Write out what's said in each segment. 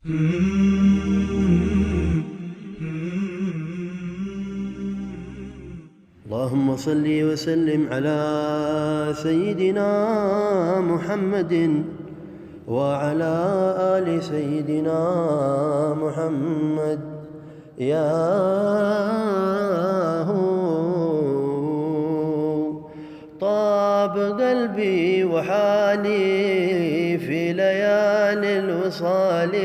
اللهم صل وسلم على سيدنا محمد وعلى آل سيدنا محمد. يا هو طاب قلبي وحالي في ليالي الوصال،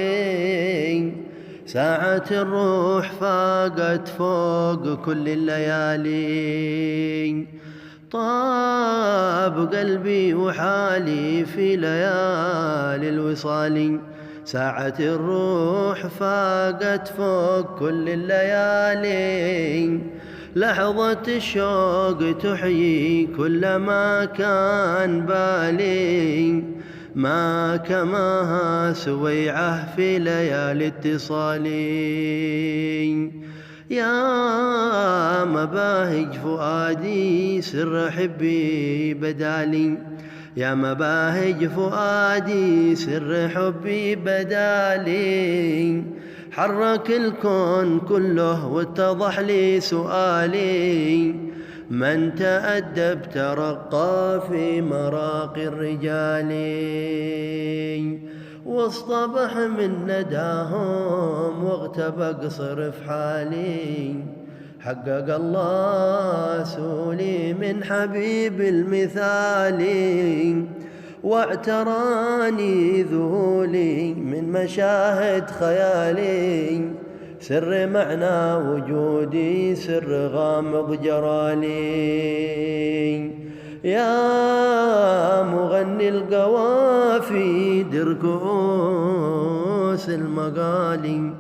ساعة الروح فاقت فوق كل الليالي. طاب قلبي وحالي في ليالي الوصال، ساعة الروح فاقت فوق كل الليالي. لحظة الشوق تحيي كل ما كان بالي، ما كماها سويعة في ليالي اتصال. يا مباهج فؤادي سر حبي بدالي، يا مباهج فؤادي سر حبي بدالي. حرك الكون كله واتضح لي سؤالي، من تأدب ترقى في مراقي الرجال. واصطبح من نداهم واغتبق صرف حالي، حقق الله سولي من حبيب المثالي. واعتراني ذهولي من مشاهد خيالي، سر معنى وجودي سر غامض جرالي. يا مغني القوافي در كؤوس المقالي،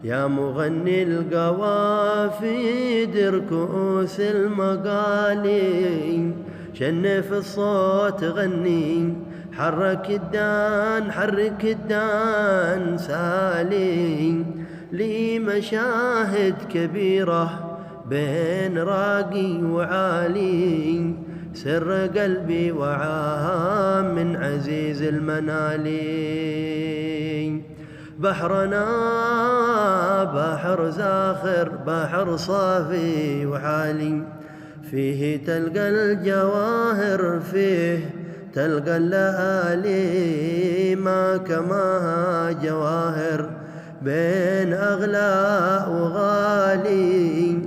يا مغني القوافي در كؤوس المقالي. شنف الصوت غني، حرك الدان حرك الدان سالي. لي مشاهد كبيرة بين راقي وعالي، سر قلبي وعاها من عزيز المنالي. بحرنا بحر زاخر بحر صافي وعالي، فيه تلقى الجواهر فيه تلقى اللآلي. ما كماها جواهر بين أغلى وغالي،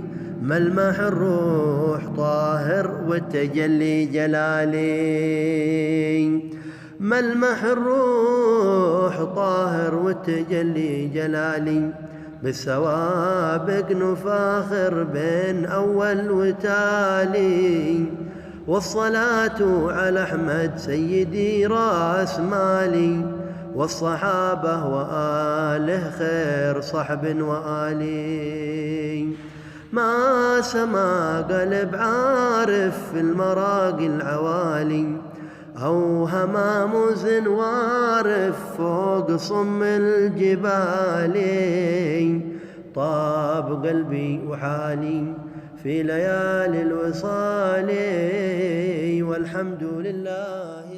ملمح الروح طاهر والتجلي جلالي. ملمح الروح طاهر والتجلي جلالي، بالسوابق نفاخر بين أول وتالي. والصلاة على أحمد سيدي راس مالي، والصحابة وآله خير صحب وآلي. ما سما قلب عارف في المراقي العوالي، أو همام زن وارف فوق صم الجبال. طاب قلبي وحالي في ليالي الوصال، والحمد لله.